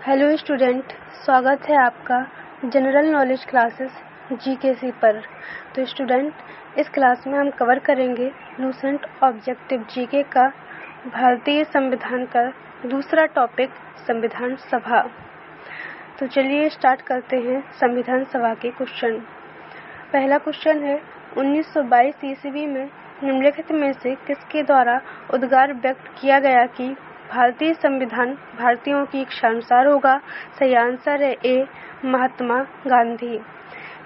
Hello student, स्वागत है आपका जनरल नॉलेज क्लासेस जीकेसी पर। तो स्टूडेंट, इस क्लास में हम कवर करेंगे लूसेंट ऑब्जेक्टिव जीके का भारतीय संविधान का दूसरा टॉपिक संविधान सभा। तो चलिए स्टार्ट करते हैं संविधान सभा के क्वेश्चन। पहला क्वेश्चन है, 1922 ईस्वी में निम्नलिखित में से किसके द्वारा उद्गार व्यक्त किया गया कि भारतीय संविधान भारतीयों की इच्छानुसार होगा? सही आंसर है ए, महात्मा गांधी।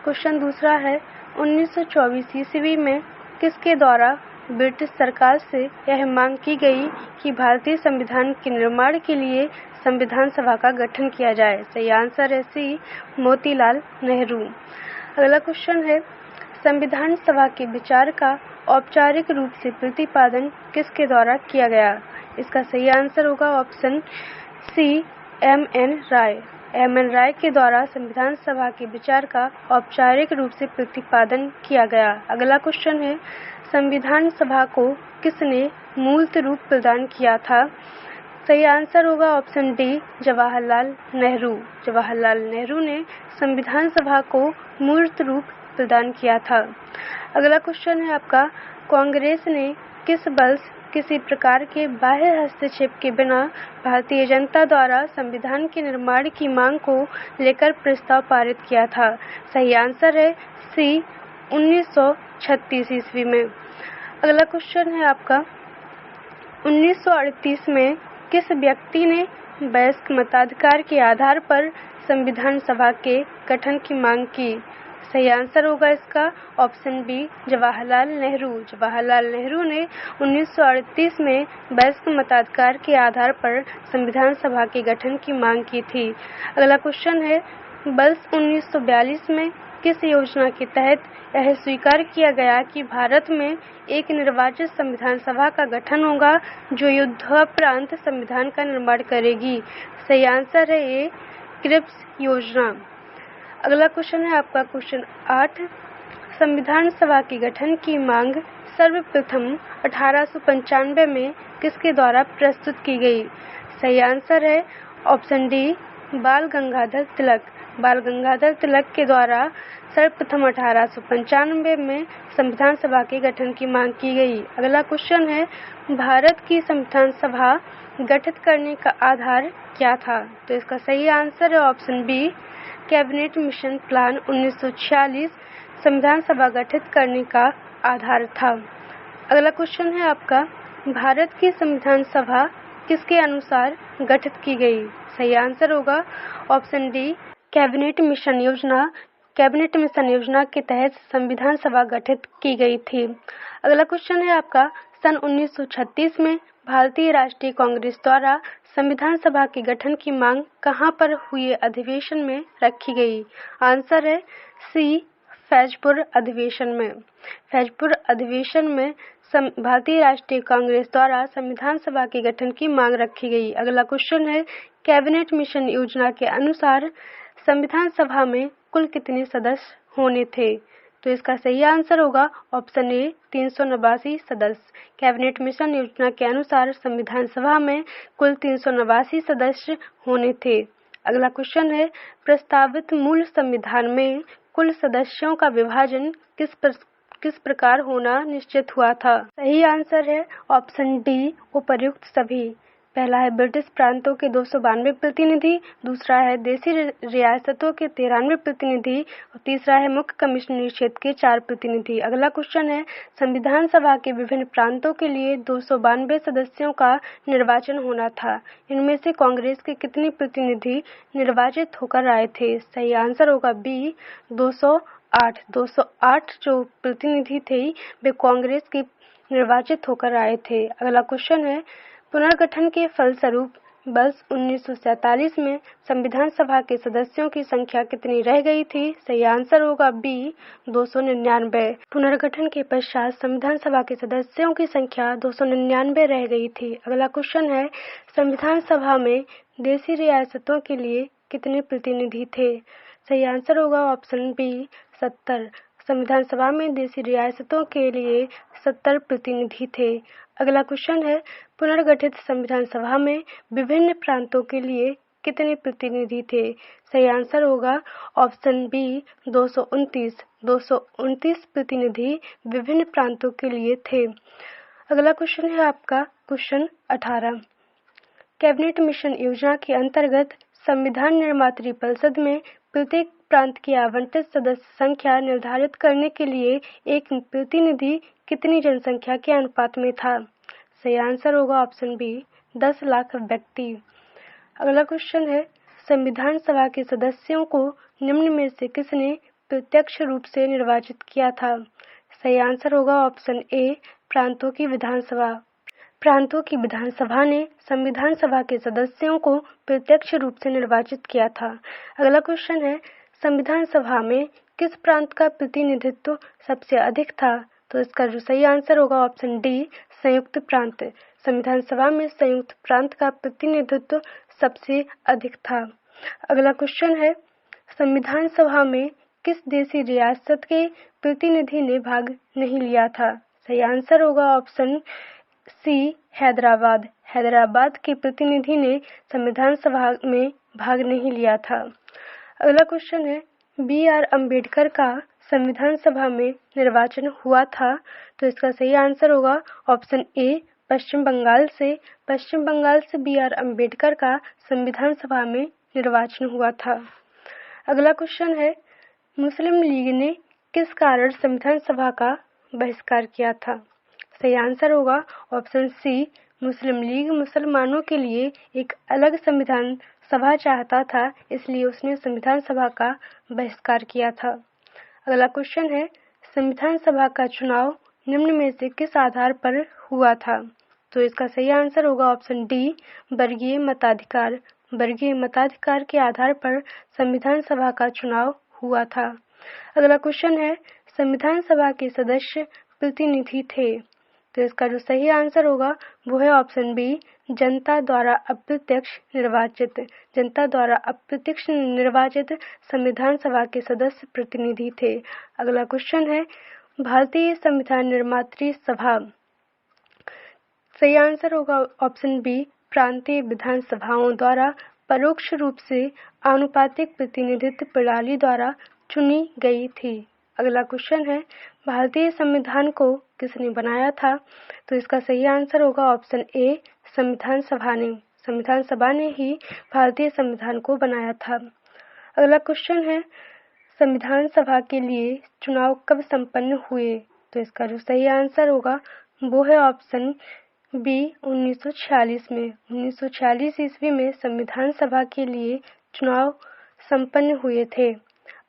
क्वेश्चन दूसरा है, 1924 ईस्वी में किसके द्वारा ब्रिटिश सरकार से यह मांग की गई कि भारतीय संविधान के निर्माण के लिए संविधान सभा का गठन किया जाए? सही आंसर है सी, मोतीलाल नेहरू। अगला क्वेश्चन है, संविधान सभा के विचार का औपचारिक रूप से प्रतिपादन किसके द्वारा किया गया? इसका सही आंसर होगा ऑप्शन सी, एम.एन. राय। एम.एन. राय के द्वारा संविधान सभा के विचार का औपचारिक रूप से प्रतिपादन किया गया। अगला क्वेश्चन है, संविधान सभा को किसने मूर्त रूप प्रदान किया था? सही आंसर होगा ऑप्शन डी, जवाहरलाल नेहरू। जवाहरलाल नेहरू ने संविधान सभा को मूर्त रूप प्रदान किया था। अगला क्वेश्चन है आपका, कांग्रेस ने किस वर्ष किसी प्रकार के बाह्य हस्तक्षेप के बिना भारतीय जनता द्वारा संविधान के निर्माण की मांग को लेकर प्रस्ताव पारित किया था? सही आंसर है सी, 1936 ईस्वी में। अगला क्वेश्चन है आपका, 1938 में किस व्यक्ति ने वयस्क मताधिकार के आधार पर संविधान सभा के गठन की मांग की? सही आंसर होगा इसका ऑप्शन बी, जवाहरलाल नेहरू। जवाहरलाल नेहरू ने 1938 में वयस्क मताधिकार के आधार पर संविधान सभा के गठन की मांग की थी। अगला क्वेश्चन है, वर्ष 1942 में किस योजना के तहत यह स्वीकार किया गया कि भारत में एक निर्वाचित संविधान सभा का गठन होगा जो युद्धोपरांत संविधान का निर्माण करेगी? सही आंसर है ए, क्रिप्स योजना। अगला क्वेश्चन है आपका क्वेश्चन 8, संविधान सभा के गठन की मांग सर्वप्रथम 1895 में किसके द्वारा प्रस्तुत की गई? सही आंसर है ऑप्शन डी, बाल गंगाधर तिलक। बाल गंगाधर तिलक के द्वारा सर्वप्रथम 1895 में संविधान सभा के गठन की मांग की गई। अगला क्वेश्चन है, भारत की संविधान सभा गठित करने का आधार क्या था? तो इसका सही आंसर है option B, cabinet mission plan 1946 संविधान सभा गठित करने का आधार था। अगला क्वेश्चन है आपका, भारत की संविधान सभा किसके अनुसार गठित की गई? सही आंसर होगा ऑप्शन डी, कैबिनेट मिशन योजना। कैबिनेट मिशन योजना के तहत संविधान सभा गठित की गई थी। अगला क्वेश्चन है आपका, सन 1936 में भारतीय राष्ट्रीय कांग्रेस द्वारा संविधान सभा के गठन की मांग कहां पर हुए अधिवेशन में रखी गई? आंसर है सी, फैजपुर अधिवेशन में। फैजपुर अधिवेशन में भारतीय राष्ट्रीय कांग्रेस द्वारा संविधान सभा के गठन की मांग रखी गई। अगला क्वेश्चन है, कैबिनेट मिशन योजना के अनुसार संविधान सभा में कुल कितने सदस्य होने थे? तो इसका सही आंसर होगा ऑप्शन ए, 389 सदस्य। कैबिनेट मिशन योजना के अनुसार संविधान सभा में कुल 389 सदस्य होने थे। अगला क्वेश्चन है, प्रस्तावित मूल संविधान में कुल सदस्यों का विभाजन किस प्रकार होना निश्चित हुआ था? सही आंसर है ऑप्शन डी, उपर्युक्त सभी। पहला है ब्रिटिश प्रांतों के 292 प्रतिनिधि, दूसरा है देशी रियासतों के 93 प्रतिनिधि और तीसरा है मुख्य कमिश्नरी क्षेत्र के 4 प्रतिनिधि। अगला क्वेश्चन है, संविधान सभा के विभिन्न प्रांतों के लिए 292 सदस्यों का निर्वाचन होना था। इनमें से कांग्रेस के कितने प्रतिनिधि निर्वाचित होकर आए थे? सही आंसर होगा बी, 208। 208 जो प्रतिनिधि थे वे कांग्रेस के निर्वाचित होकर आए थे। अगला क्वेश्चन है, पुनर्गठन के फलस्वरूप वर्ष 1947 में संविधान सभा के सदस्यों की संख्या कितनी रह गई थी? सही आंसर होगा बी, 299। पुनर्गठन के पश्चात संविधान सभा के सदस्यों की संख्या 299 रह गई थी। अगला क्वेश्चन है, संविधान सभा में देशी रियासतों के लिए कितने प्रतिनिधि थे? सही आंसर होगा ऑप्शन बी, 70। संविधान सभा में देशी रियासतों के लिए 70 प्रतिनिधि थे। अगला क्वेश्चन है, पुनर्गठित संविधान सभा में विभिन्न प्रांतों के लिए कितने प्रतिनिधि थे? सही आंसर होगा ऑप्शन बी 229। 229 प्रतिनिधि विभिन्न प्रांतों के लिए थे। अगला क्वेश्चन है आपका क्वेश्चन 18। कैबिनेट मिशन योजना के अंतर्गत संविधान निर्मात्री परिषद में प्रत्येक प्रांत की आवंटित सदस्य संख्या निर्धारित करने के लिए एक प्रतिनिधि कितनी जनसंख्या के अनुपात में था? सही आंसर होगा ऑप्शन बी 10 लाख व्यक्ति। अगला क्वेश्चन है संविधान सभा के सदस्यों को निम्न में से किसने प्रत्यक्ष रूप से निर्वाचित किया था? सही आंसर होगा ऑप्शन ए प्रांतों की विधानसभा। प्रांतों की विधानसभा ने संविधान सभा के सदस्यों को प्रत्यक्ष रूप से निर्वाचित किया था। अगला क्वेश्चन है संविधान सभा में किस प्रांत का प्रतिनिधित्व सबसे अधिक था? तो इसका जो सही आंसर होगा ऑप्शन डी संयुक्त प्रांत। संविधान सभा में संयुक्त प्रांत का प्रतिनिधित्व सबसे अधिक था। अगला क्वेश्चन है संविधान सभा में किस देशी रियासत के प्रतिनिधि ने भाग नहीं लिया था? सही आंसर होगा ऑप्शन सी हैदराबाद। हैदराबाद के प्रतिनिधि ने संविधान सभा में भाग नहीं लिया था। अगला क्वेश्चन है बी.आर. अम्बेडकर का संविधान सभा में निर्वाचन हुआ था। तो इसका सही आंसर होगा ऑप्शन ए पश्चिम बंगाल से। पश्चिम बंगाल से बी.आर. अम्बेडकर का संविधान सभा में निर्वाचन हुआ था। अगला क्वेश्चन है मुस्लिम लीग ने किस कारण संविधान सभा का बहिष्कार किया था? सही आंसर होगा ऑप्शन सी मुस्लिम लीग मुसलमानों के लिए एक अलग संविधान सभा चाहता था, इसलिए उसने संविधान सभा का बहिष्कार किया था। अगला क्वेश्चन है संविधान सभा का चुनाव निम्न में से किस आधार पर हुआ था? तो इसका सही आंसर होगा ऑप्शन डी वर्गीय मताधिकार। वर्गीय मताधिकार के आधार पर संविधान सभा का चुनाव हुआ था। अगला क्वेश्चन है संविधान सभा के सदस्य प्रतिनिधि थे। तो इसका जो सही आंसर होगा वो है ऑप्शन बी जनता द्वारा अप्रत्यक्ष निर्वाचित। जनता द्वारा अप्रत्यक्ष निर्वाचित संविधान सभा के सदस्य प्रतिनिधि थे। अगला क्वेश्चन है भारतीय संविधान निर्मात्री सभा। सही आंसर होगा ऑप्शन बी प्रांतीय विधानसभाओं द्वारा परोक्ष रूप से आनुपातिक प्रतिनिधित्व प्रणाली द्वारा चुनी गई थी। अगला क्वेश्चन है भारतीय संविधान को किसने बनाया था? तो इसका सही आंसर होगा ऑप्शन ए संविधान सभा ने। संविधान सभा ने ही भारतीय संविधान को बनाया था। अगला क्वेश्चन है संविधान सभा के लिए चुनाव कब संपन्न हुए? तो इसका जो सही आंसर होगा वो है ऑप्शन बी 1946 में। 1946 ईस्वी में संविधान सभा के लिए चुनाव संपन्न हुए थे।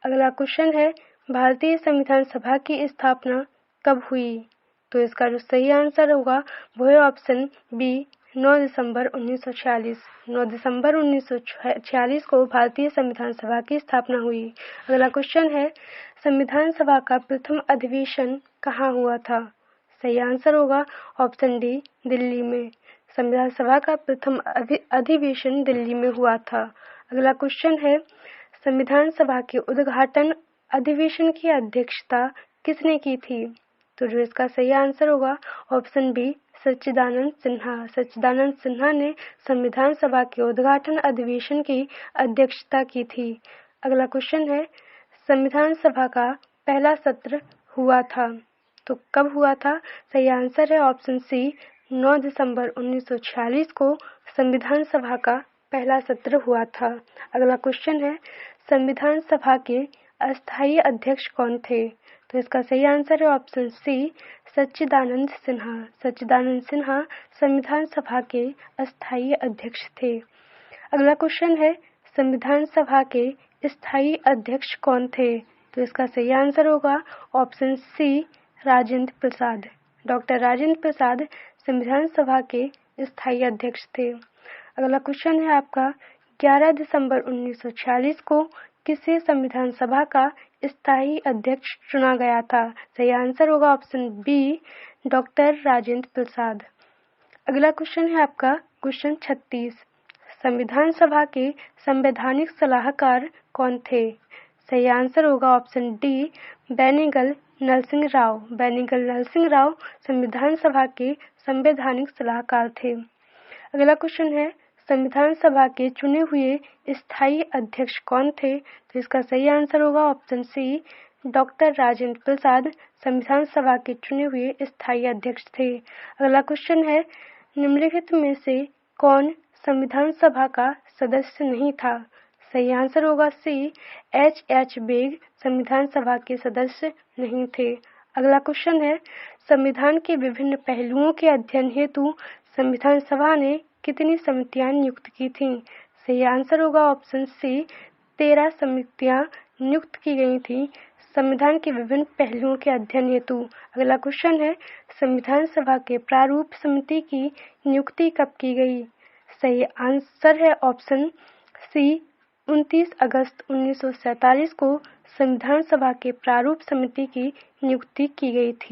अगला क्वेश्चन है भारतीय संविधान सभा की स्थापना कब हुई? तो इसका जो सही आंसर होगा वो है ऑप्शन बी 9 दिसंबर 1946। 9 दिसंबर 1946 को भारतीय संविधान सभा की स्थापना हुई। अगला क्वेश्चन है संविधान सभा का प्रथम अधिवेशन कहाँ हुआ था? सही आंसर होगा ऑप्शन डी दिल्ली में। संविधान सभा का प्रथम अधिवेशन दिल्ली में हुआ था। अगला क्वेश्चन है संविधान सभा के उद्घाटन अधिवेशन की अध्यक्षता किसने की थी? तो जो इसका सही आंसर होगा ऑप्शन बी सच्चिदानंद सिन्हा। सच्चिदानंद सिन्हा ने संविधान सभा के उद्घाटन अधिवेशन की अध्यक्षता की थी। अगला क्वेश्चन है संविधान सभा का पहला सत्र हुआ था तो कब हुआ था? सही आंसर है ऑप्शन सी 9 दिसंबर 1946 को संविधान सभा का पहला सत्र हुआ था। अगला क्वेश्चन है संविधान सभा के अस्थायी अध्यक्ष कौन थे? तो इसका सही आंसर है ऑप्शन सी सच्चिदानंद सिन्हा। सच्चिदानंद सिन्हा संविधान सभा के अस्थायी अध्यक्ष थे। अगला क्वेश्चन है संविधान सभा के स्थायी अध्यक्ष कौन थे? तो इसका सही आंसर होगा option C Rajendra Prasad. Doctor Rajendra Prasad संविधान सभा के स्थायी अध्यक्ष थे। अगला क्वेश्चन है आपका 11 दिसंबर 1946 को किसे संविधान सभा का स्थायी अध्यक्ष चुना गया था? सही आंसर होगा option B doctor Rajendra Prasad. अगला क्वेश्चन है आपका क्वेश्चन 36 संविधान सभा के संवैधानिक सलाहकार कौन थे? सही आंसर होगा ऑप्शन डी बेनेगल नरसिंह राव। बेनेगल नरसिंह राव संविधान सभा के संवैधानिक सलाहकार थे। अगला क्वेश्चन है संविधान सभा के चुने हुए स्थायी अध्यक्ष कौन थे? तो इसका सही आंसर होगा option C, doctor Rajendra Prasad संविधान सभा के चुने हुए स्थायी अध्यक्ष थे। अगला क्वेश्चन है, निम्नलिखित में से कौन संविधान सभा का सदस्य नहीं था? सही आंसर होगा सी, H. बेग संविधान सभा के सदस्य नहीं थे। अगला क्वेश्चन है, संविधान के विभिन्न पहलुओं के अध्ययन हेतु संविधान सभा ने कितनी समितियां नियुक्त की थीं? सही आंसर होगा ऑप्शन सी, 13 समितियां नियुक्त की गई थीं संविधान के विभिन्न पहलुओं के अध्ययन हेतु। अगला क्वेश्चन है, संविधान सभा के प्रारूप समिति की नियुक्ति कब की गई? सही आंसर है ऑप्शन सी, 29 अगस्त 1947 को संविधान सभा के प्रारूप समिति की नियुक्ति की गई थी।